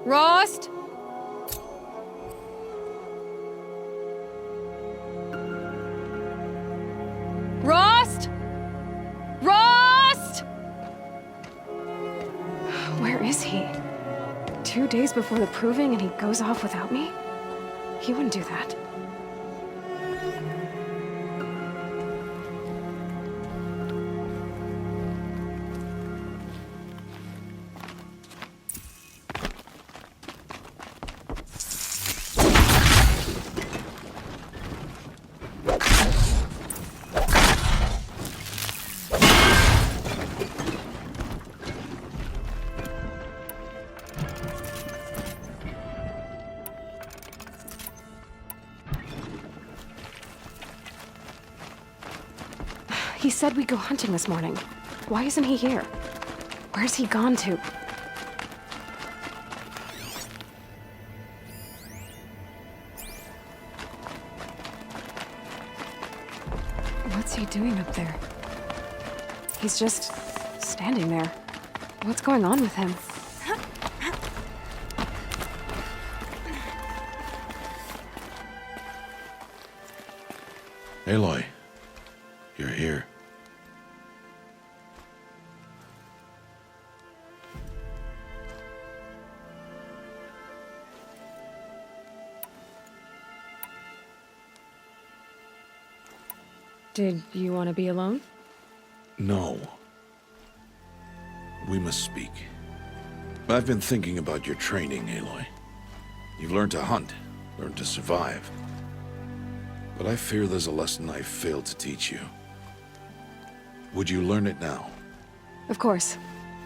Rost? Rost? Rost? Where is he? 2 days before the proving and he goes off without me? He wouldn't do that. He said we'd go hunting this morning. Why isn't he here? Where's he gone to? What's he doing up there? He's just standing there. What's going on with him? Aloy, you're here. Did you want to be alone? No. We must speak. I've been thinking about your training, Aloy. You've learned to hunt, learned to survive. But I fear there's a lesson I've failed to teach you. Would you learn it now? Of course.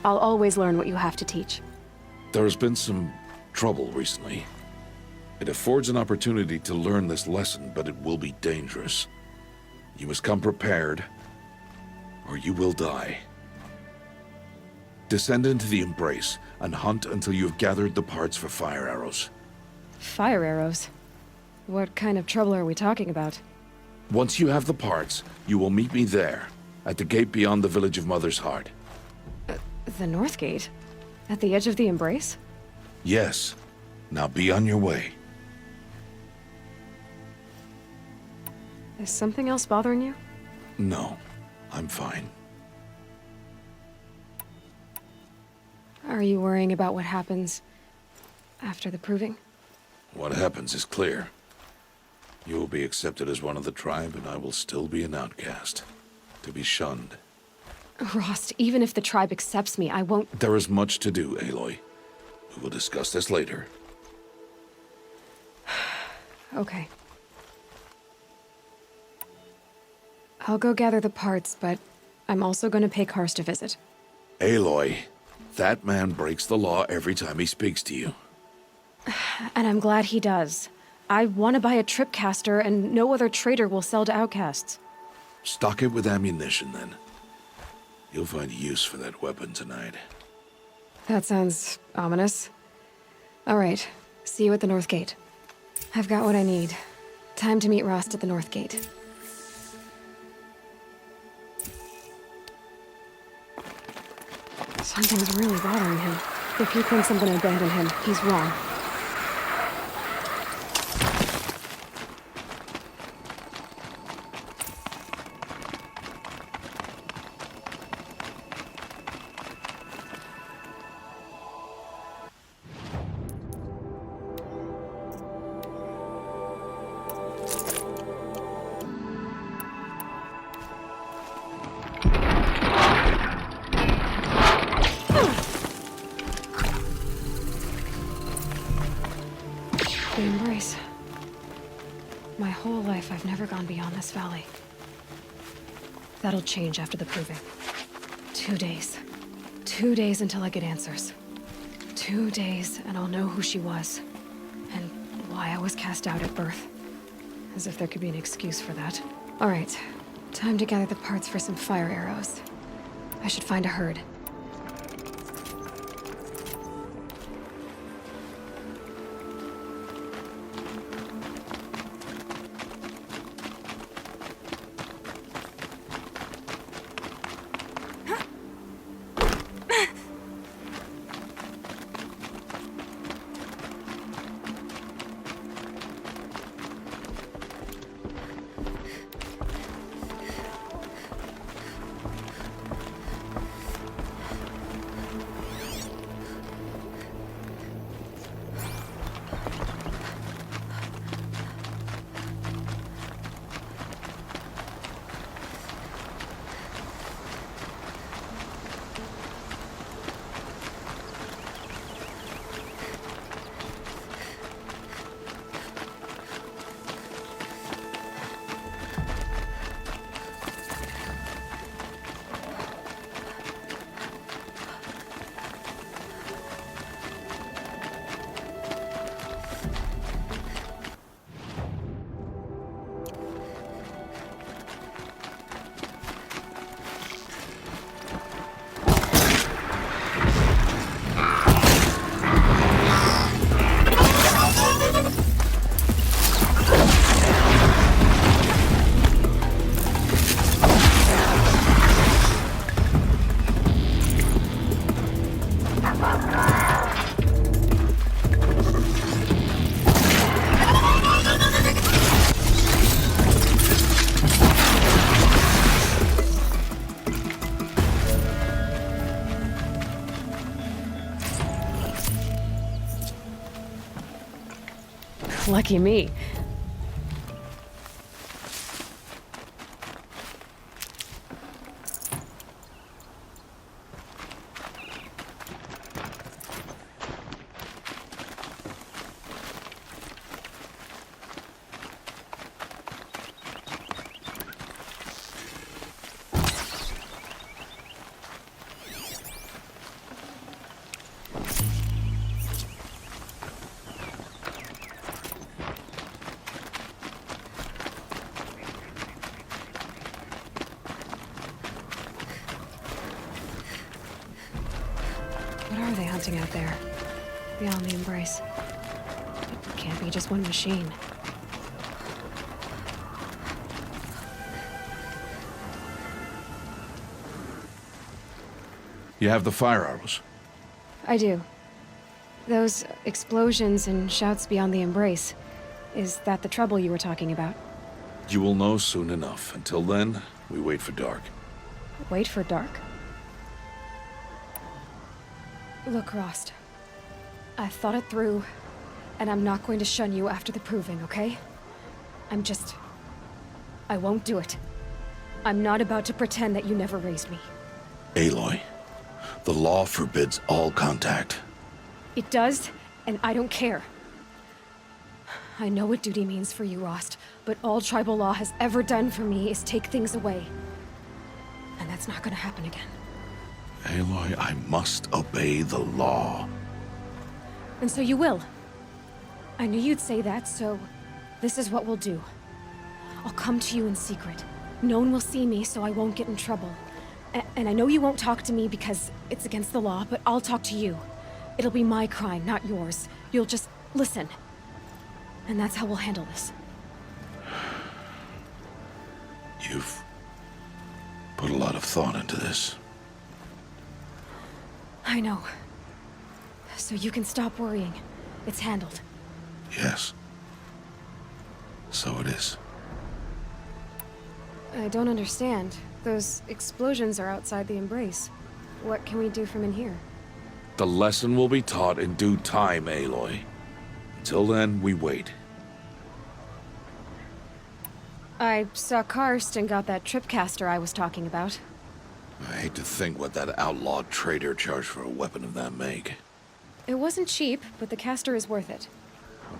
I'll always learn what you have to teach. There has been some trouble recently. It affords an opportunity to learn this lesson, but it will be dangerous. You must come prepared, or you will die. Descend into the Embrace and hunt until you have gathered the parts for fire arrows. Fire arrows? What kind of trouble are we talking about? Once you have the parts, you will meet me there, at the gate beyond the village of Mother's Heart. The North Gate? At the edge of the Embrace? Yes. Now be on your way. Is something else bothering you? No, I'm fine. Are you worrying about what happens after the proving? What happens is clear. You will be accepted as one of the tribe, and I will still be an outcast, to be shunned. Rost, even if the tribe accepts me, I won't— There is much to do, Aloy. We will discuss this later. Okay. I'll go gather the parts, but I'm also going to pay Karst a visit. Aloy, that man breaks the law every time he speaks to you. And I'm glad he does. I want to buy a tripcaster, and no other trader will sell to outcasts. Stock it with ammunition, then. You'll find use for that weapon tonight. That sounds ominous. All right, see you at the North Gate. I've got what I need. Time to meet Rost at the North Gate. Something's really bothering him. If he thinks I'm gonna abandon him, he's wrong. The Embrace. My whole life, I've never gone beyond this valley. That'll change after the proving. 2 days. 2 days until I get answers. 2 days, and I'll know who she was. And why I was cast out at birth. As if there could be an excuse for that. All right. Time to gather the parts for some fire arrows. I should find a herd. Lucky me. What are they hunting out there? Beyond the Embrace. It can't be just one machine. You have the fire arrows. I do. Those explosions and shouts beyond the Embrace. Is that the trouble you were talking about? You will know soon enough. Until then, we wait for dark. Wait for dark? Look, Rost. I thought it through, and I'm not going to shun you after the proving, okay? I won't do it. I'm not about to pretend that you never raised me. Aloy, the law forbids all contact. It does, and I don't care. I know what duty means for you, Rost, but all tribal law has ever done for me is take things away. And that's not gonna happen again. Aloy, I must obey the law. And so you will. I knew you'd say that, so this is what we'll do. I'll come to you in secret. No one will see me, so I won't get in trouble. And I know you won't talk to me because it's against the law, but I'll talk to you. It'll be my crime, not yours. You'll just listen. And that's how we'll handle this. You've put a lot of thought into this. I know. So you can stop worrying. It's handled. Yes. So it is. I don't understand. Those explosions are outside the Embrace. What can we do from in here? The lesson will be taught in due time, Aloy. Until then, we wait. I saw Karst and got that tripcaster I was talking about. I hate to think what that outlawed trader charged for a weapon of that make. It wasn't cheap, but the caster is worth it.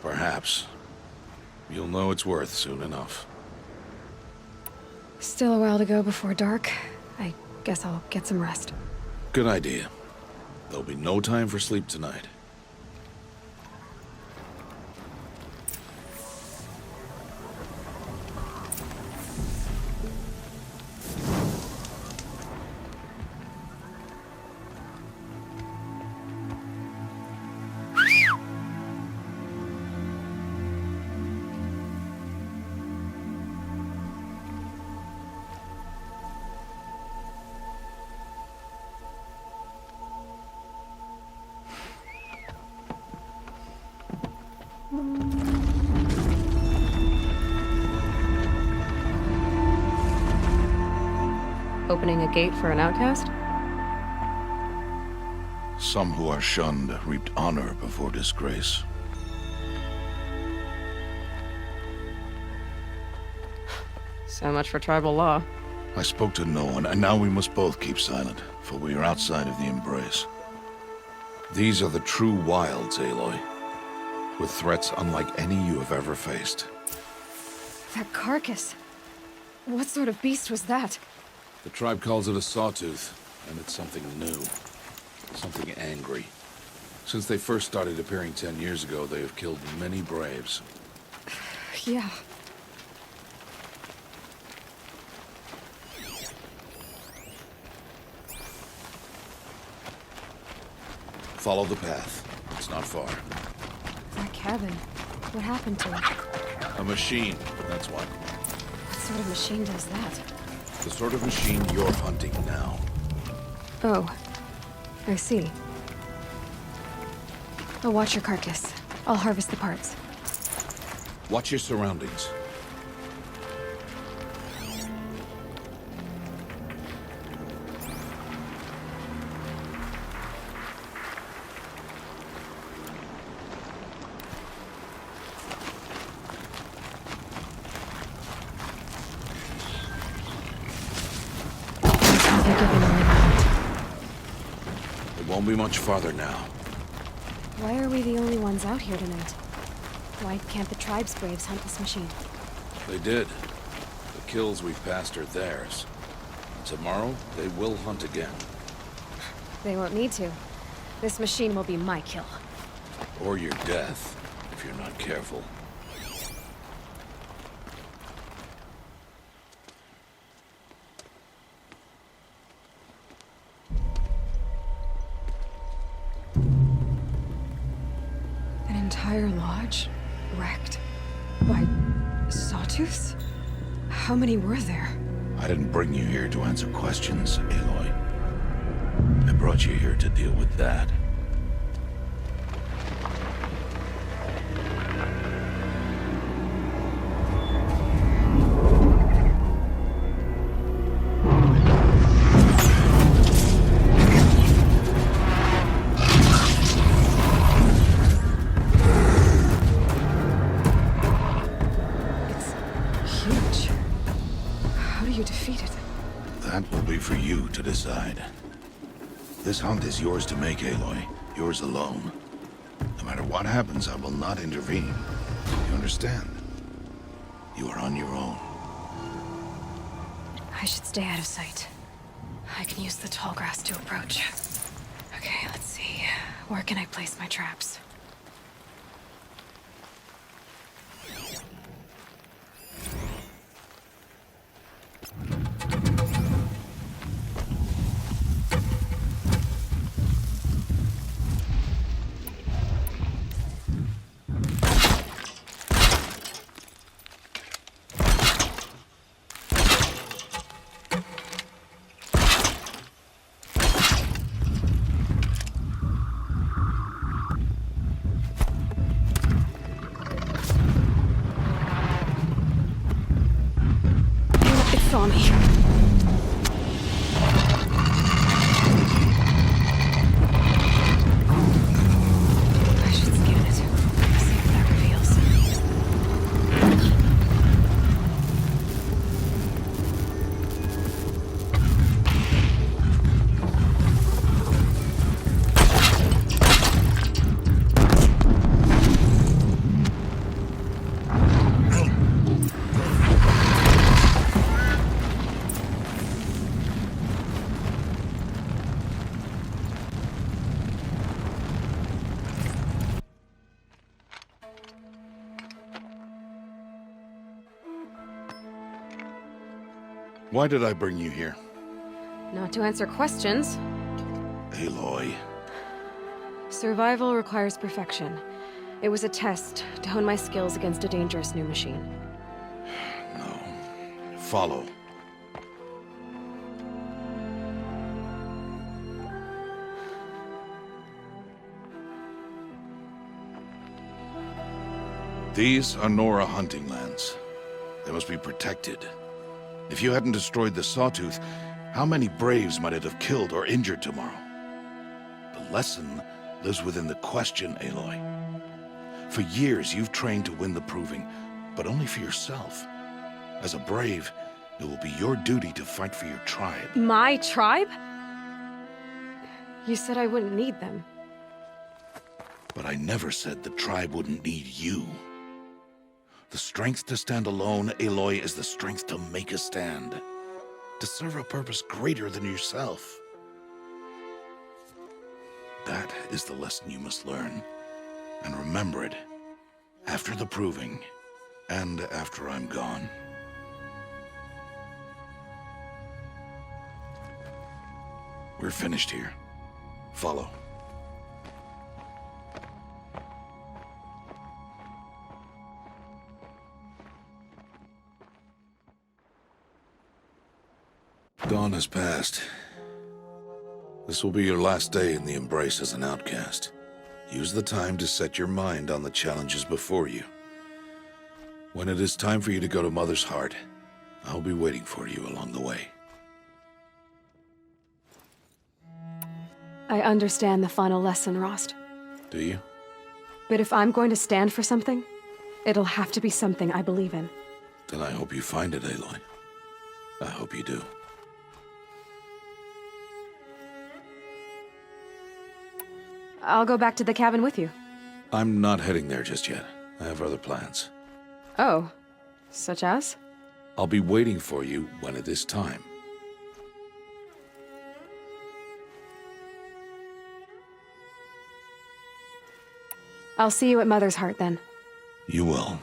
Perhaps. You'll know it's worth soon enough. Still a while to go before dark. I guess I'll get some rest. Good idea. There'll be no time for sleep tonight. Opening a gate for an outcast? Some who are shunned reaped honor before disgrace. So much for tribal law. I spoke to no one, and now we must both keep silent, for we are outside of the Embrace. These are the true wilds, Aloy, with threats unlike any you have ever faced. That carcass. What sort of beast was that? The tribe calls it a sawtooth, and it's something new. Something angry. Since they first started appearing 10 years ago, they have killed many braves. Yeah. Follow the path. It's not far. That cabin. What happened to it? A machine, that's why. What sort of machine does that? The sort of machine you're hunting now. Oh. I see. I'll watch your carcass. I'll harvest the parts. Watch your surroundings. It won't be much farther now. Why are we the only ones out here tonight? Why can't the tribe's braves hunt this machine? They did. The kills we've passed are theirs. Tomorrow, they will hunt again. They won't need to. This machine will be my kill. Or your death, if you're not careful. An entire lodge? Wrecked? By sawtooths? How many were there? I didn't bring you here to answer questions, Aloy. I brought you here to deal with that. It's huge. How do you defeat it? That will be for you to decide. This hunt is yours to make, Aloy. Yours alone. No matter what happens, I will not intervene. You understand? You are on your own. I should stay out of sight. I can use the tall grass to approach. Okay, let's see. Where can I place my traps? It saw me. I should scan it. See what that reveals. Why did I bring you here? Not to answer questions. Aloy. Survival requires perfection. It was a test to hone my skills against a dangerous new machine. No. Follow. These are Nora hunting lands. They must be protected. If you hadn't destroyed the Sawtooth, how many Braves might it have killed or injured tomorrow? The lesson lives within the question, Aloy. For years, you've trained to win the Proving, but only for yourself. As a Brave, it will be your duty to fight for your tribe. My tribe? You said I wouldn't need them. But I never said the tribe wouldn't need you. The strength to stand alone, Aloy, is the strength to make a stand. To serve a purpose greater than yourself. That is the lesson you must learn. And remember it. After the Proving. And after I'm gone. We're finished here. Follow. Dawn has passed. This will be your last day in the Embrace as an outcast. Use the time to set your mind on the challenges before you. When it is time for you to go to Mother's Heart, I'll be waiting for you along the way. I understand the final lesson, Rost. Do you? But if I'm going to stand for something, it'll have to be something I believe in. Then I hope you find it, Aloy. I hope you do. I'll go back to the cabin with you. I'm not heading there just yet. I have other plans. Oh. Such as? I'll be waiting for you when it is time. I'll see you at Mother's Heart then. You will.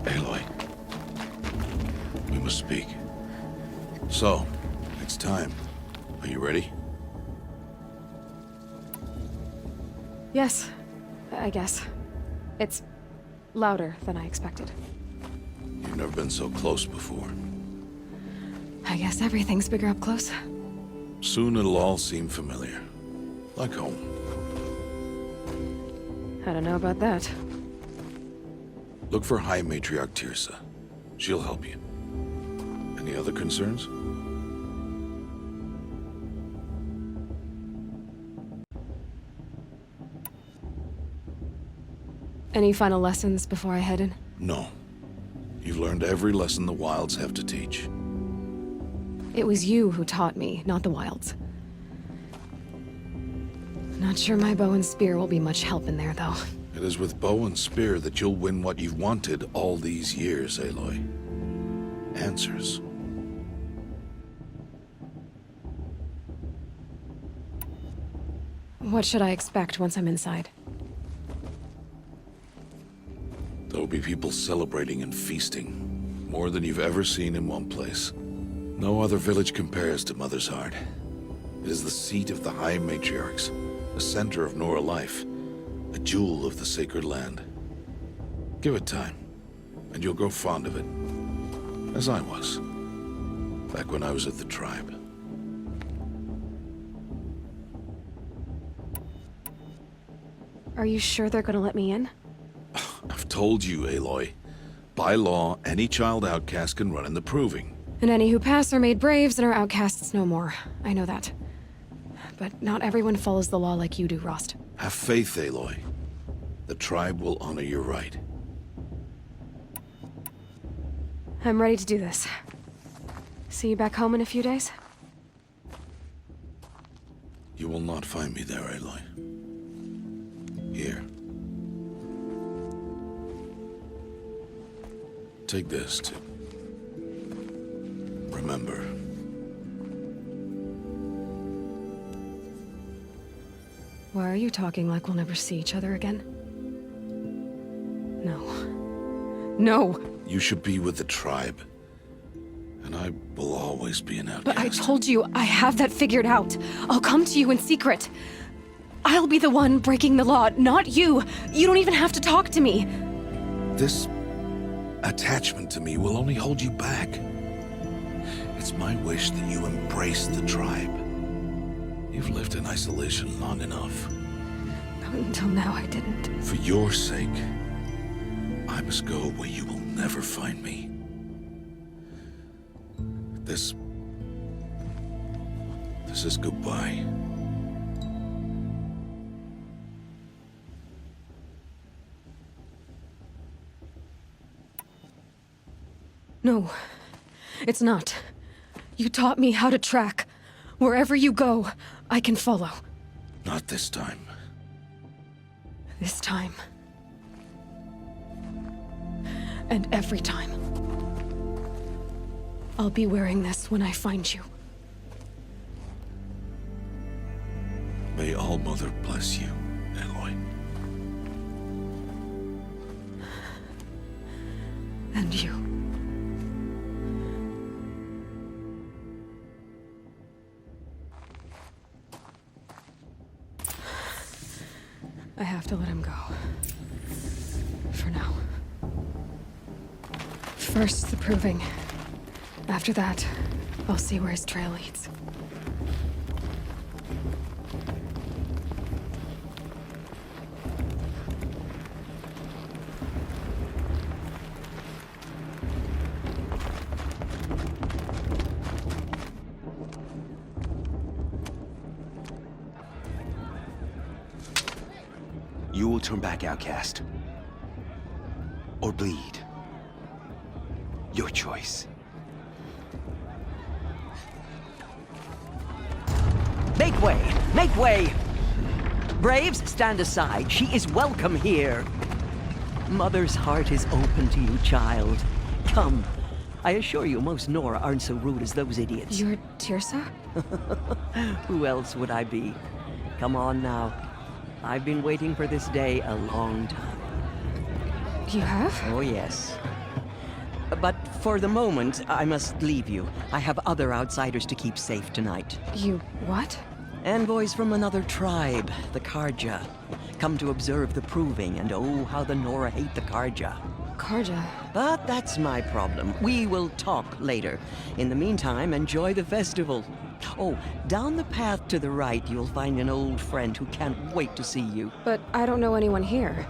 Aloy. We must speak. So, it's time. Are you ready? Yes, I guess. It's louder than I expected. You've never been so close before. I guess everything's bigger up close. Soon it'll all seem familiar. Like home. I don't know about that. Look for High Matriarch Teersa. She'll help you. Any other concerns? Any final lessons before I head in? No. You've learned every lesson the Wilds have to teach. It was you who taught me, not the Wilds. Not sure my bow and spear will be much help in there, though. It is with bow and spear that you'll win what you've wanted all these years, Aloy. Answers. What should I expect once I'm inside? There'll be people celebrating and feasting. More than you've ever seen in one place. No other village compares to Mother's Heart. It is the seat of the High Matriarchs, the center of Nora life, a jewel of the sacred land. Give it time, and you'll grow fond of it. As I was, back when I was at the tribe. Are you sure they're gonna let me in? I've told you, Aloy. By law, any child outcast can run in the proving. And any who pass are made braves and are outcasts no more. I know that. But not everyone follows the law like you do, Rost. Have faith, Aloy. The tribe will honor your right. I'm ready to do this. See you back home in a few days? You will not find me there, Aloy. Here. Take this to remember. Why are you talking like we'll never see each other again? No. No! You should be with the tribe. And I will always be an outcast. But I told you, I have that figured out. I'll come to you in secret. I'll be the one breaking the law, not you. You don't even have to talk to me. This attachment to me will only hold you back. It's my wish that you embrace the tribe. You've lived in isolation long enough. Until now, I didn't. For your sake, I must go where you will never find me. This us goodbye. No, it's not. You taught me how to track. Wherever you go, I can follow. Not this time. This time. And every time. I'll be wearing this when I find you. May All-Mother bless you, Aloy. And you. I have to let him go. For now. First, the proving. After that, I'll see where his trail leads. You will turn back, outcast. Or bleed. Your choice. Make way! Make way! Braves, stand aside. She is welcome here. Mother's heart is open to you, child. Come. I assure you, most Nora aren't so rude as those idiots. You're Teersa? Who else would I be? Come on now. I've been waiting for this day a long time. You have? Oh, yes. But for the moment, I must leave you. I have other outsiders to keep safe tonight. You what? Envoys from another tribe, the Carja. Come to observe the proving, and oh, how the Nora hate the Carja. Carja. But that's my problem. We will talk later. In the meantime, enjoy the festival. Oh, down the path to the right, you'll find an old friend who can't wait to see you. But I don't know anyone here.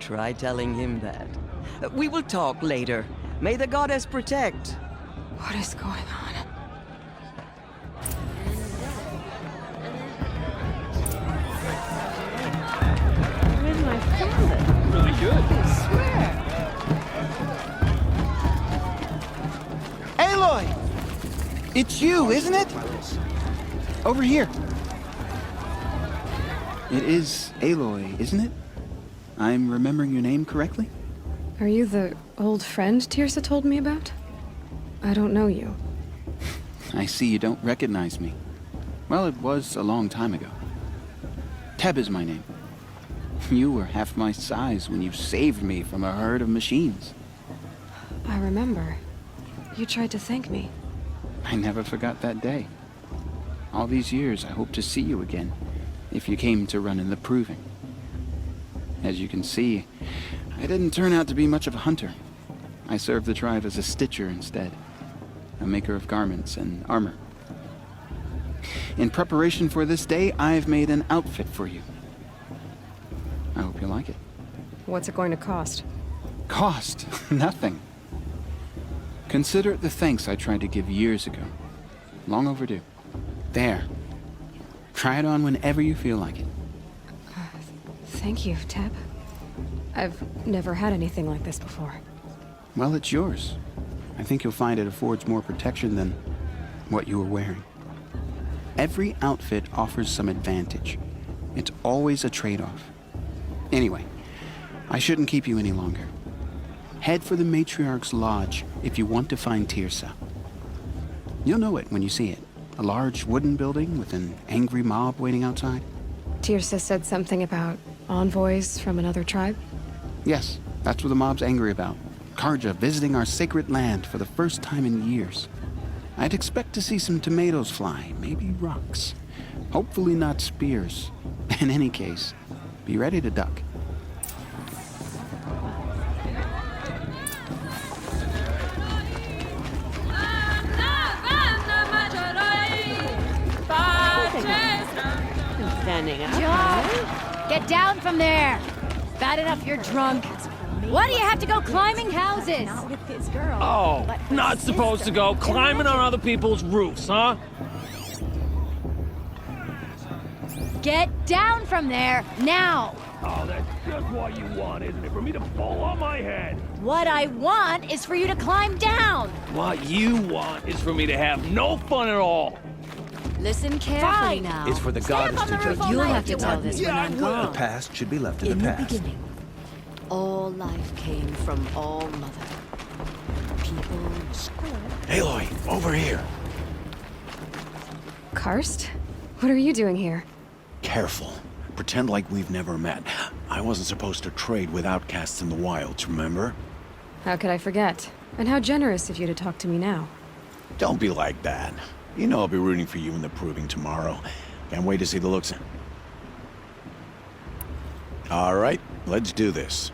Try telling him that. We will talk later. May the goddess protect. What is going on? Where's my father? Really good. I swear. Aloy! It's you, isn't it? Over here. It is Aloy, isn't it? I'm remembering your name correctly? Are you the old friend Teersa told me about? I don't know you. I see you don't recognize me. Well, it was a long time ago. Teb is my name. You were half my size when you saved me from a herd of machines. I remember. You tried to thank me. I never forgot that day. All these years, I hope to see you again, if you came to run in the proving. As you can see, I didn't turn out to be much of a hunter. I served the tribe as a stitcher instead, a maker of garments and armor. In preparation for this day, I've made an outfit for you. I hope you like it. What's it going to cost? Cost? Nothing. Consider it the thanks I tried to give years ago. Long overdue. There. Try it on whenever you feel like it. Thank you, Teb. I've never had anything like this before. Well, it's yours. I think you'll find it affords more protection than what you were wearing. Every outfit offers some advantage. It's always a trade-off. Anyway, I shouldn't keep you any longer. Head for the Matriarch's Lodge if you want to find Teersa. You'll know it when you see it. A large wooden building with an angry mob waiting outside. Teersa said something about envoys from another tribe? Yes, that's what the mob's angry about. Carja visiting our sacred land for the first time in years. I'd expect to see some tomatoes fly, maybe rocks. Hopefully not spears. In any case, be ready to duck. Standing up. John, get down from there. Bad enough you're drunk. Why do you have to go climbing houses? Not with this girl. Oh, not supposed to go climbing on other people's roofs, huh? Get down from there, now! Oh, that's just what you want, isn't it? For me to fall on my head. What I want is for you to climb down! What you want is for me to have no fun at all. Listen carefully now. It's for the Stand goddess up on to the roof judge. all You'll night have if to you tell want. this when I'm The gone. past should be left in In the the past. beginning, all life came from All Mother. People... Aloy, over here. Karst? What are you doing here? Careful. Pretend like we've never met. I wasn't supposed to trade with outcasts in the wilds, remember? How could I forget? And how generous of you to talk to me now. Don't be like that. You know I'll be rooting for you in the proving tomorrow. Can't wait to see the looks. All right, let's do this.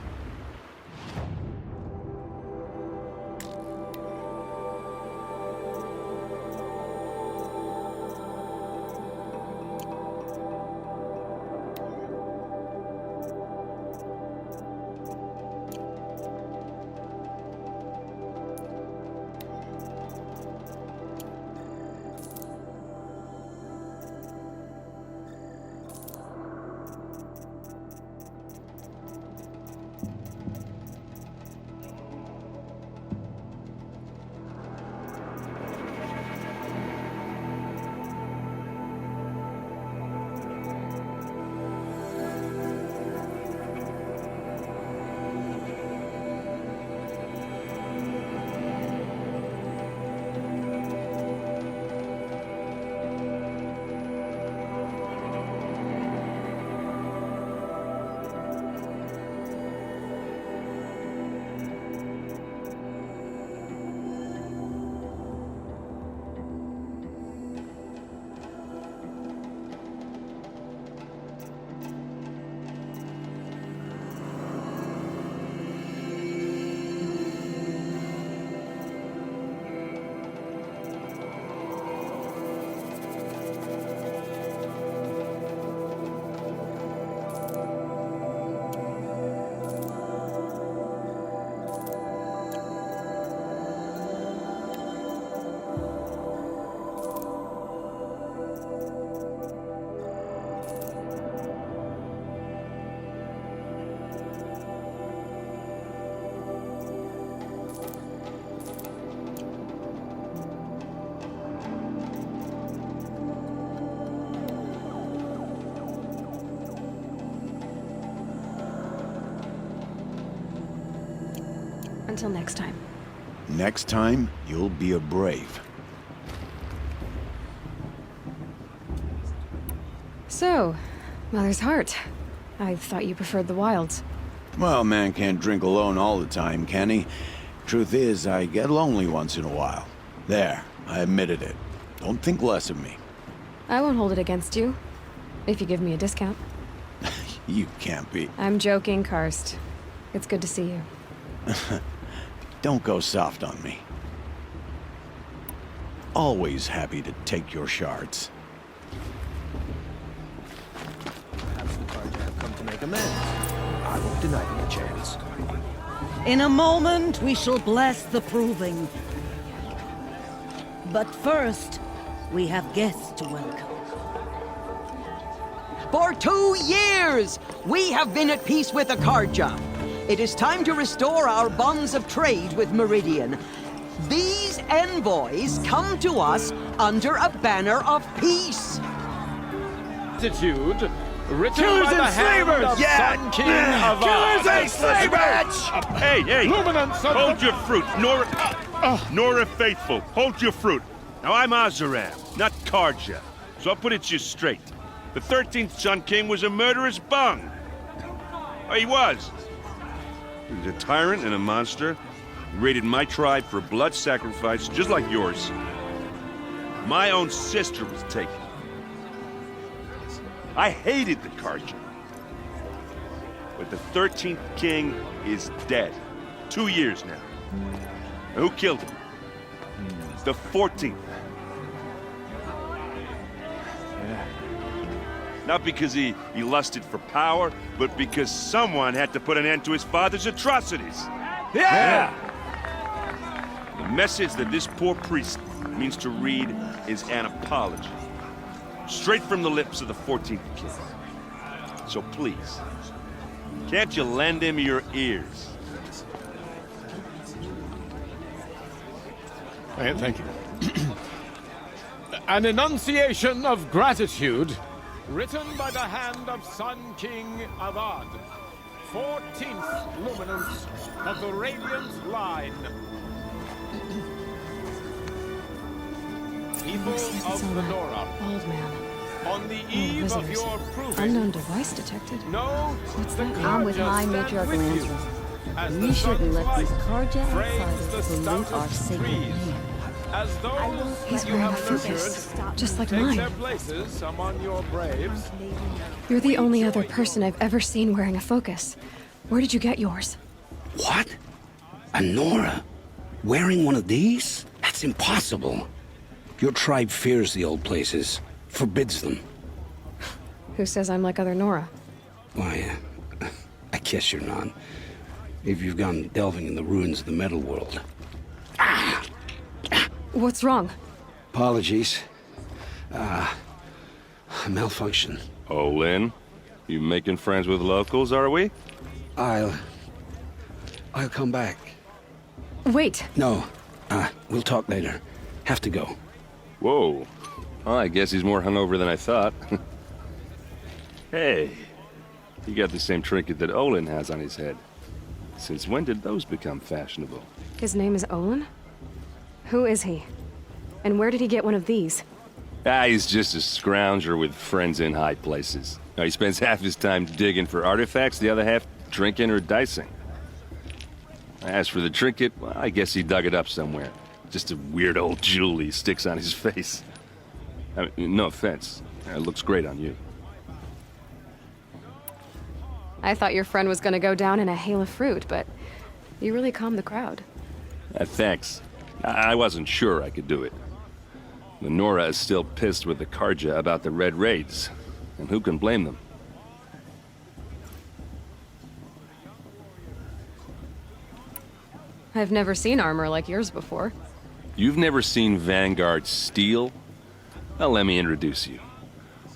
Until next time. Next time, you'll be a brave. So, Mother's Heart. I thought you preferred the wilds. Well, man can't drink alone all the time, can he? Truth is, I get lonely once in a while. There, I admitted it. Don't think less of me. I won't hold it against you. If you give me a discount. You can't be. I'm joking, Karst. It's good to see you. Don't go soft on me. Always happy to take your shards. Perhaps the Carja have come to make amends. I won't deny them a chance. In a moment, we shall bless the proving. But first, we have guests to welcome. For 2 years, we have been at peace with the Carja. It is time to restore our bonds of trade with Meridian. These envoys come to us under a banner of peace. Attitude written Killers by the and hand slavers! of Yeah! Sun King of Killers and slavers! Hey, hey! Luminance of Hold the... your fruit, Nora Faithful. Hold your fruit. Now I'm Oseram, not Carja, so I'll put it just straight. The 13th Sun King was a murderous bung. Oh, he was. He was a tyrant and a monster. He raided my tribe for blood sacrifice, just like yours. My own sister was taken. I hated the Carja. But the 13th king is dead. 2 years now. And who killed him? The 14th. Not because he lusted for power, but because someone had to put an end to his father's atrocities. Yeah! The message that this poor priest means to read is an apology. Straight from the lips of the 14th King. So please, can't you lend him your ears? Thank you. An enunciation of gratitude, written by the hand of Sun King Avad, 14th luminance of the Radiant Line. People of the Nora, Old man. on the eve of your proving, Unknown device detected. know What's the that? I'm with Karja High stand Matriarch with you, Lansra. as You the shouldn't sun's let these light Karja frames the outsiders pollute our stoutest sacred trees, land. as those He's you wearing a have nurtured focus, just like take their mine. places among your braves. You're the only other person I've ever seen wearing a focus. Where did you get yours? What? A Nora? Wearing one of these? That's impossible. Your tribe fears the old places, forbids them. Who says I'm like other Nora? Why, I guess you're not. If you've gone delving in the ruins of the metal world. What's wrong? Apologies. Malfunction. Oh, Lynn, you making friends with locals, are we? I'll come back. Wait. No, we'll talk later. Have to go. Whoa. Well, I guess he's more hungover than I thought. Hey, you got the same trinket that Olin has on his head. Since when did those become fashionable? His name is Olin? Who is he? And where did he get one of these? He's just a scrounger with friends in high places. Now, he spends half his time digging for artifacts, the other half drinking or dicing. As for the trinket, well, I guess he dug it up somewhere. Just a weird old jewel he sticks on his face. I mean, no offense. It looks great on you. I thought your friend was gonna go down in a hail of fruit, but you really calmed the crowd. Thanks. I wasn't sure I could do it. The Nora is still pissed with the Karja about the Red Raids, and who can blame them? I've never seen armor like yours before. You've never seen Vanguard steel? Well, let me introduce you.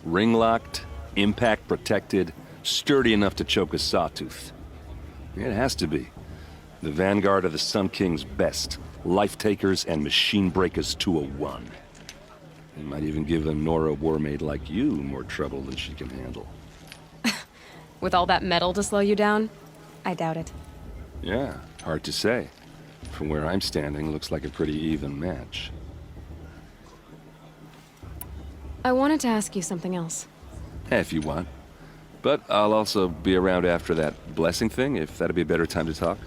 Ring-locked, impact-protected, sturdy enough to choke a sawtooth. It has to be. The Vanguard of the Sun King's best. Life-takers and machine breakers to a one. It might even give a Nora warmaid like you more trouble than she can handle. With all that metal to slow you down? I doubt it. Yeah, hard to say. From where I'm standing, looks like a pretty even match. I wanted to ask you something else. If you want. But I'll also be around after that blessing thing, if that'd be a better time to talk.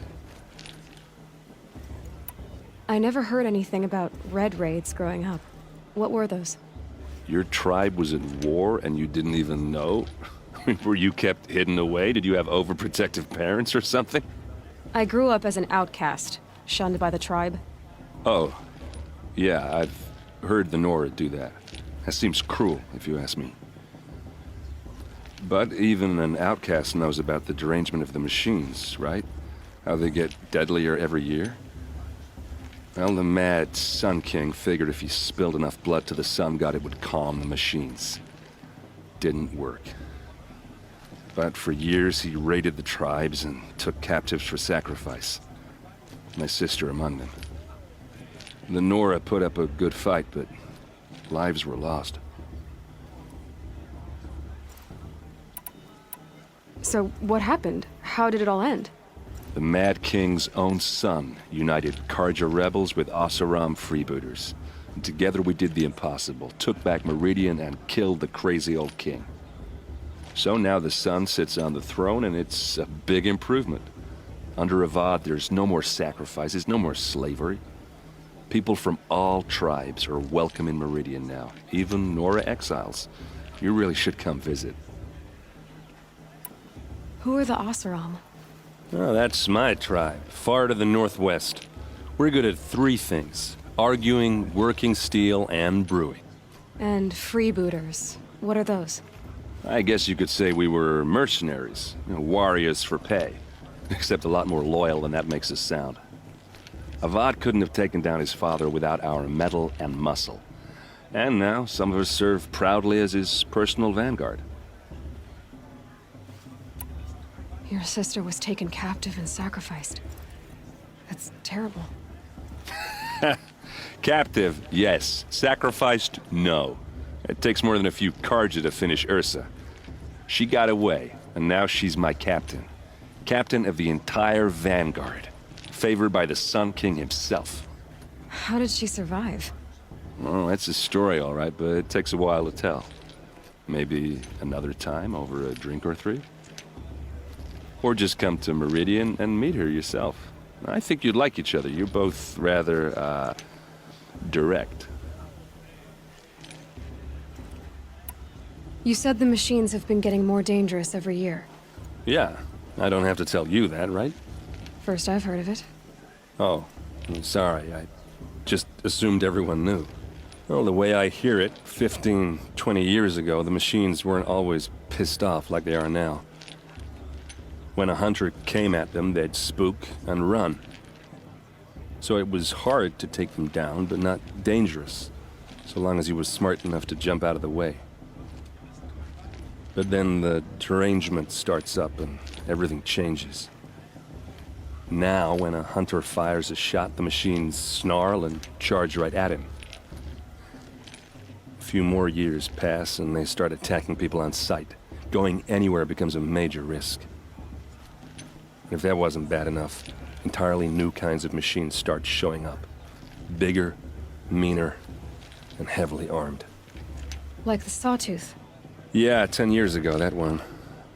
I never heard anything about Red Raids growing up. What were those? Your tribe was at war and you didn't even know? Were you kept hidden away? Did you have overprotective parents or something? I grew up as an outcast, shunned by the tribe. Oh, yeah, I've heard the Nora do that. That seems cruel, if you ask me. But even an outcast knows about the derangement of the machines, right? How they get deadlier every year? Well, the mad Sun King figured if he spilled enough blood to the Sun God, it would calm the machines. Didn't work. But for years, he raided the tribes and took captives for sacrifice. My sister among them. The Nora put up a good fight, but lives were lost. So what happened? How did it all end? The Mad King's own son united Karja rebels with Oseram freebooters. And together we did the impossible, took back Meridian and killed the crazy old king. So now the Sun sits on the throne and it's a big improvement. Under Avad, there's no more sacrifices, no more slavery. People from all tribes are welcome in Meridian now, even Nora exiles. You really should come visit. Who are the Oseram? Oh, that's my tribe, far to the northwest. We're good at three things: arguing, working steel, and brewing. And freebooters. What are those? I guess you could say we were mercenaries, warriors for pay. Except a lot more loyal than that makes us sound. Avad couldn't have taken down his father without our metal and muscle. And now some of us serve proudly as his personal vanguard. Your sister was taken captive and sacrificed. That's terrible. Captive, yes. Sacrificed, no. It takes more than a few Carja to finish Ursa. She got away, and now she's my captain. Captain of the entire Vanguard. Favored by the Sun King himself. How did she survive? Well, that's a story, all right, but it takes a while to tell. Maybe another time over a drink or three? Or just come to Meridian and meet her yourself. I think you'd like each other. You're both rather, direct. You said the machines have been getting more dangerous every year. Yeah, I don't have to tell you that, right? First I've heard of it. Oh, I'm sorry. I just assumed everyone knew. Well, the way I hear it, 15, 20 years ago, the machines weren't always pissed off like they are now. When a hunter came at them, they'd spook and run. So it was hard to take them down, but not dangerous, so long as he was smart enough to jump out of the way. But then the derangement starts up and everything changes. Now, when a hunter fires a shot, the machines snarl and charge right at him. A few more years pass and they start attacking people on sight. Going anywhere becomes a major risk. If that wasn't bad enough, entirely new kinds of machines start showing up. Bigger, meaner, and heavily armed. Like the Sawtooth. Yeah, 10 years ago, that one.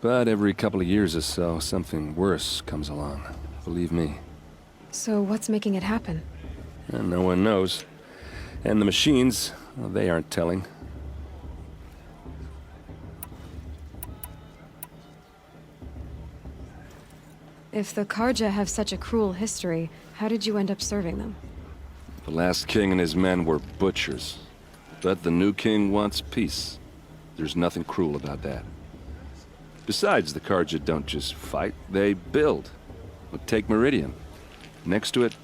But every couple of years or so, something worse comes along. Believe me. So what's making it happen? And no one knows. And the machines, well, they aren't telling. If the Carja have such a cruel history, how did you end up serving them? The last king and his men were butchers. But the new king wants peace. There's nothing cruel about that. Besides, the Carja don't just fight, they build. Look, take Meridian. Next to it,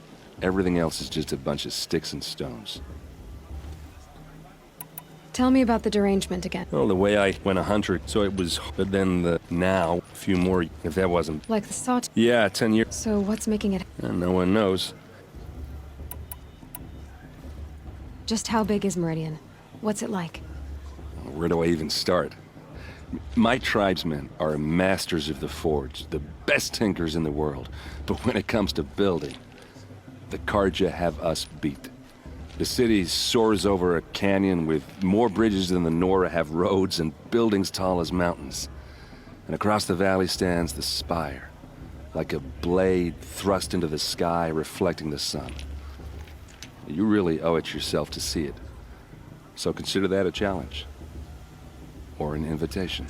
everything else is just a bunch of sticks and stones. Tell me about the derangement again. Well, the way when a hunter, so it was, but then now, a few more, if that wasn't. Like the Sawtooth? Yeah, 10 years. So what's making it? And no one knows. Just how big is Meridian? What's it like? Where do I even start? My tribesmen are masters of the forge, the best tinkers in the world. But when it comes to building, the Carja have us beat. The city soars over a canyon with more bridges than the Nora have roads and buildings tall as mountains. And across the valley stands the spire, like a blade thrust into the sky reflecting the sun. You really owe it yourself to see it. So consider that a challenge. Or an invitation.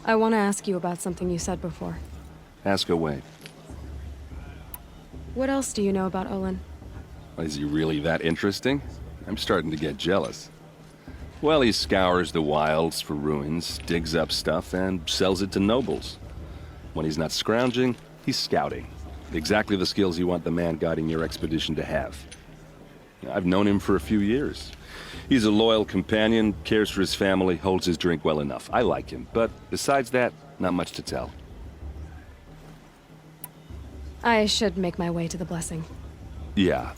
I want to ask you about something you said before. Ask away. What else do you know about Olin? Is he really that interesting? I'm starting to get jealous. Well, he scours the wilds for ruins, digs up stuff, and sells it to nobles. When he's not scrounging, he's scouting. Exactly the skills you want the man guiding your expedition to have. I've known him for a few years. He's a loyal companion, cares for his family, holds his drink well enough. I like him, but besides that, not much to tell. I should make my way to the blessing. Yeah.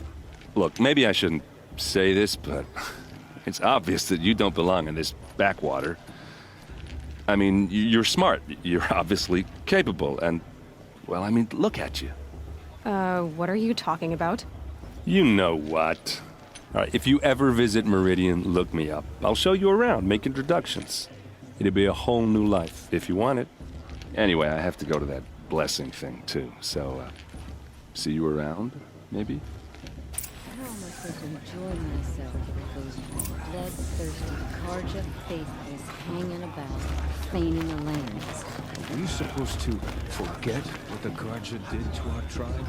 Look, maybe I shouldn't say this, but it's obvious that you don't belong in this backwater. I mean, you're smart. You're obviously capable, and, well, I mean, look at you. What are you talking about? You know what. All right, if you ever visit Meridian, look me up. I'll show you around, make introductions. It'll be a whole new life, if you want it. Anyway, I have to go to that blessing thing, too, so, see you around, maybe? I almost was enjoying myself with those bloodthirsty Carja faithfuls hanging about, feigning the lands. Are we supposed to forget what the Carja did to our tribe?